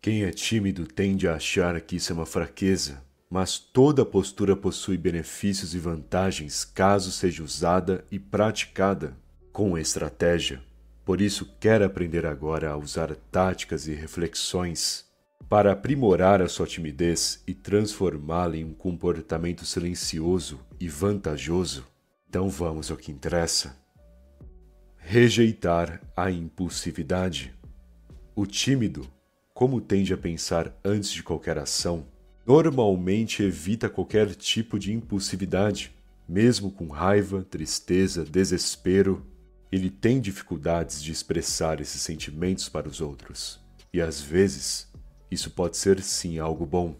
Quem é tímido tende a achar que isso é uma fraqueza, mas toda postura possui benefícios e vantagens caso seja usada e praticada com estratégia. Por isso, quero aprender agora a usar táticas e reflexões para aprimorar a sua timidez e transformá-la em um comportamento silencioso e vantajoso. Então vamos ao que interessa. Rejeitar a impulsividade. O tímido, como tende a pensar antes de qualquer ação, normalmente evita qualquer tipo de impulsividade, mesmo com raiva, tristeza, desespero. Ele tem dificuldades de expressar esses sentimentos para os outros. E às vezes, isso pode ser sim algo bom.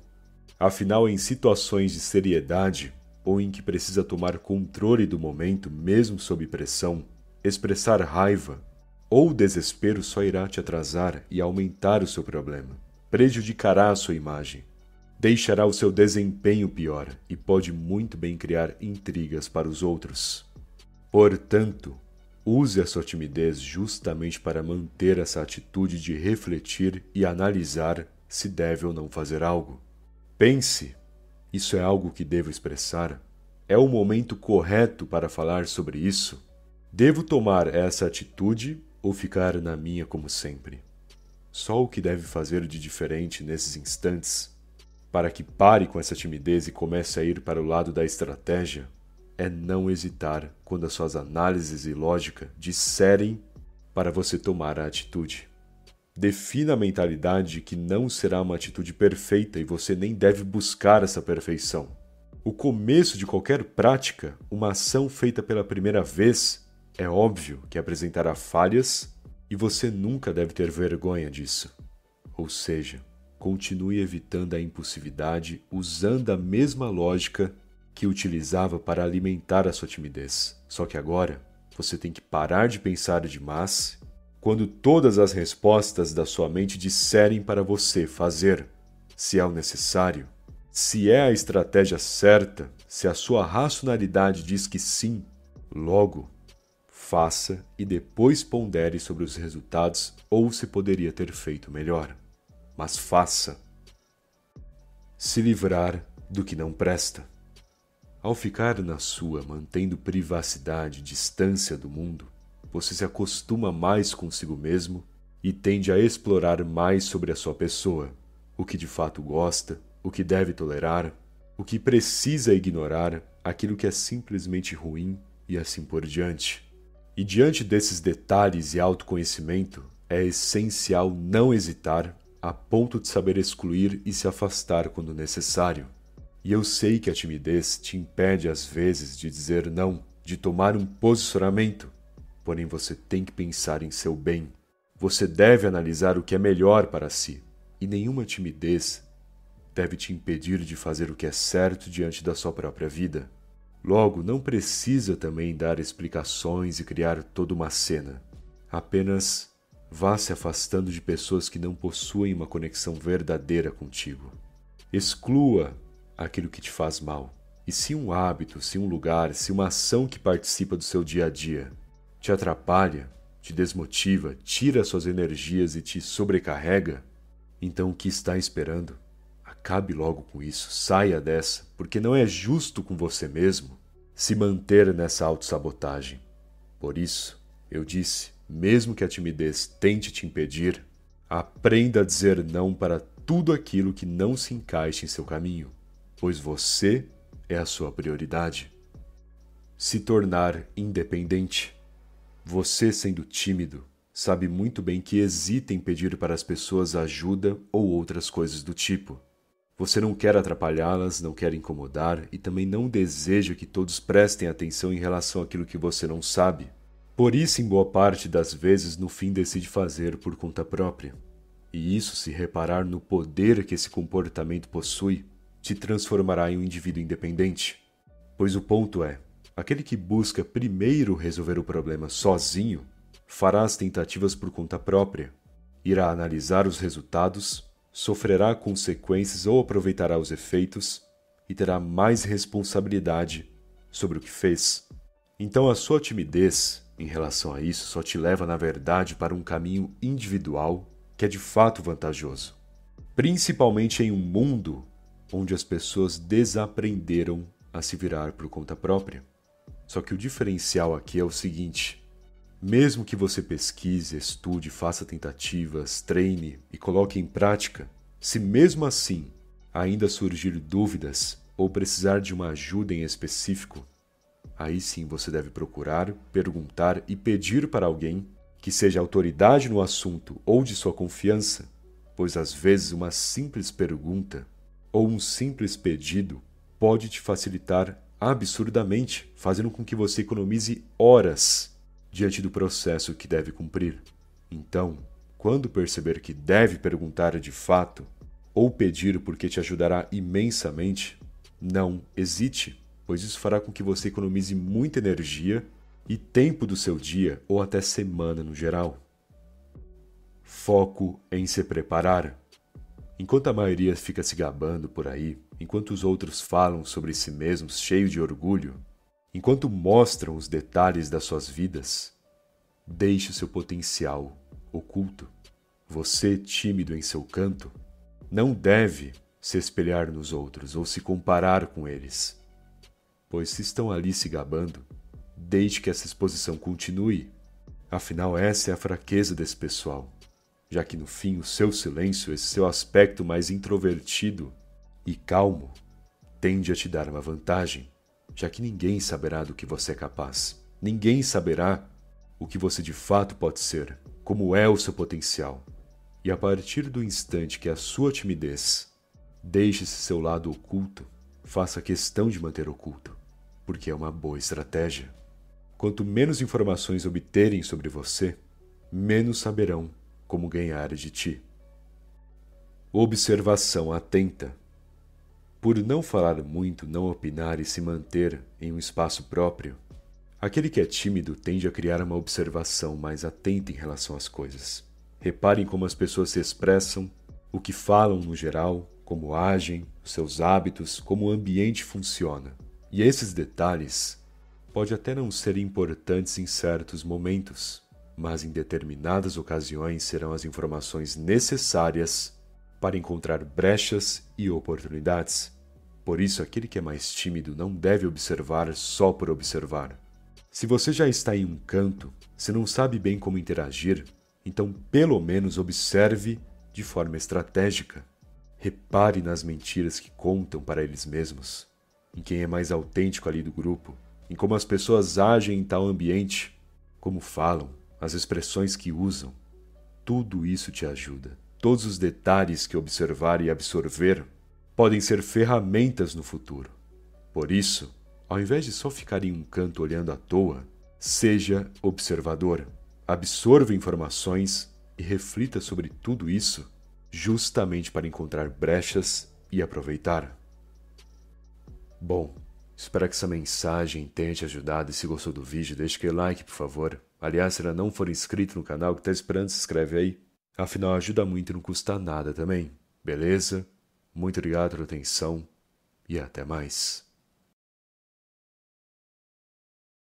Afinal, em situações de seriedade ou em que precisa tomar controle do momento, mesmo sob pressão, expressar raiva ou desespero só irá te atrasar e aumentar o seu problema. Prejudicará a sua imagem. Deixará o seu desempenho pior e pode muito bem criar intrigas para os outros. Portanto, use a sua timidez justamente para manter essa atitude de refletir e analisar se deve ou não fazer algo. Pense, isso é algo que devo expressar? É o momento correto para falar sobre isso? Devo tomar essa atitude ou ficar na minha como sempre? Só o que deve fazer de diferente nesses instantes, para que pare com essa timidez e comece a ir para o lado da estratégia, é não hesitar quando as suas análises e lógica disserem para você tomar a atitude. Defina a mentalidade de que não será uma atitude perfeita e você nem deve buscar essa perfeição. O começo de qualquer prática, uma ação feita pela primeira vez, é óbvio que apresentará falhas e você nunca deve ter vergonha disso. Ou seja, continue evitando a impulsividade usando a mesma lógica que utilizava para alimentar a sua timidez. Só que agora, você tem que parar de pensar demais quando todas as respostas da sua mente disserem para você fazer, se é o necessário, se é a estratégia certa, se a sua racionalidade diz que sim, logo, faça e depois pondere sobre os resultados ou se poderia ter feito melhor. Mas faça. Se livrar do que não presta. Ao ficar na sua, mantendo privacidade, distância do mundo, você se acostuma mais consigo mesmo e tende a explorar mais sobre a sua pessoa, o que de fato gosta, o que deve tolerar, o que precisa ignorar, aquilo que é simplesmente ruim e assim por diante. E diante desses detalhes e autoconhecimento, é essencial não hesitar a ponto de saber excluir e se afastar quando necessário. E eu sei que a timidez te impede às vezes de dizer não, de tomar um posicionamento, porém você tem que pensar em seu bem. Você deve analisar o que é melhor para si, e nenhuma timidez deve te impedir de fazer o que é certo diante da sua própria vida. Logo, não precisa também dar explicações e criar toda uma cena. Apenas vá se afastando de pessoas que não possuem uma conexão verdadeira contigo. Exclua aquilo que te faz mal. E se um hábito, se um lugar, se uma ação que participa do seu dia a dia te atrapalha, te desmotiva, tira suas energias e te sobrecarrega, então o que está esperando? Acabe logo com isso, saia dessa, porque não é justo com você mesmo se manter nessa autossabotagem. Por isso, eu disse, mesmo que a timidez tente te impedir, aprenda a dizer não para tudo aquilo que não se encaixe em seu caminho, pois você é a sua prioridade. Se tornar independente. Você, sendo tímido, sabe muito bem que hesita em pedir para as pessoas ajuda ou outras coisas do tipo. Você não quer atrapalhá-las, não quer incomodar e também não deseja que todos prestem atenção em relação àquilo que você não sabe. Por isso, em boa parte das vezes, no fim decide fazer por conta própria. E isso, se reparar no poder que esse comportamento possui, te transformará em um indivíduo independente. Pois o ponto é, aquele que busca primeiro resolver o problema sozinho, fará as tentativas por conta própria, irá analisar os resultados, sofrerá consequências ou aproveitará os efeitos e terá mais responsabilidade sobre o que fez. Então a sua timidez em relação a isso só te leva, na verdade, para um caminho individual que é de fato vantajoso. principalmente em um mundo onde as pessoas desaprenderam a se virar por conta própria. Só que o diferencial aqui é o seguinte: mesmo que você pesquise, estude, faça tentativas, treine e coloque em prática, se mesmo assim ainda surgir dúvidas ou precisar de uma ajuda em específico, aí sim você deve procurar, perguntar e pedir para alguém que seja autoridade no assunto ou de sua confiança, pois às vezes uma simples pergunta ou um simples pedido pode te facilitar absurdamente, fazendo com que você economize horas diante do processo que deve cumprir. Então, quando perceber que deve perguntar de fato ou pedir porque te ajudará imensamente, não hesite, pois isso fará com que você economize muita energia e tempo do seu dia ou até semana no geral. Foco em se preparar. Enquanto a maioria fica se gabando por aí, enquanto os outros falam sobre si mesmos cheio de orgulho, enquanto mostram os detalhes das suas vidas, deixe o seu potencial oculto. Você, tímido em seu canto, não deve se espelhar nos outros ou se comparar com eles, pois se estão ali se gabando, deixe que essa exposição continue. Afinal, essa é a fraqueza desse pessoal, já que no fim o seu silêncio, esse seu aspecto mais introvertido e calmo, tende a te dar uma vantagem, já que ninguém saberá do que você é capaz. Ninguém saberá o que você de fato pode ser, como é o seu potencial. E a partir do instante que a sua timidez deixe esse seu lado oculto, faça questão de manter oculto, porque é uma boa estratégia. Quanto menos informações obterem sobre você, menos saberão como ganhar de ti. Observação atenta. Por não falar muito, não opinar e se manter em um espaço próprio, aquele que é tímido tende a criar uma observação mais atenta em relação às coisas. Reparem como as pessoas se expressam, o que falam no geral, como agem, os seus hábitos, como o ambiente funciona. E esses detalhes podem até não ser importantes em certos momentos, mas em determinadas ocasiões serão as informações necessárias para encontrar brechas e oportunidades. Por isso, aquele que é mais tímido não deve observar só por observar. Se você já está em um canto, se não sabe bem como interagir, então pelo menos observe de forma estratégica. Repare nas mentiras que contam para eles mesmos, em quem é mais autêntico ali do grupo, em como as pessoas agem em tal ambiente, como falam, as expressões que usam. Tudo isso te ajuda. Todos os detalhes que observar e absorver podem ser ferramentas no futuro. Por isso, ao invés de só ficar em um canto olhando à toa, seja observador. Absorva informações e reflita sobre tudo isso, justamente para encontrar brechas e aproveitar. Bom, espero que essa mensagem tenha te ajudado e se gostou do vídeo, deixe aquele like, por favor. Aliás, se ainda não for inscrito no canal, que está esperando, se inscreve aí. Afinal, ajuda muito e não custa nada também. Beleza? Muito obrigado pela atenção e até mais.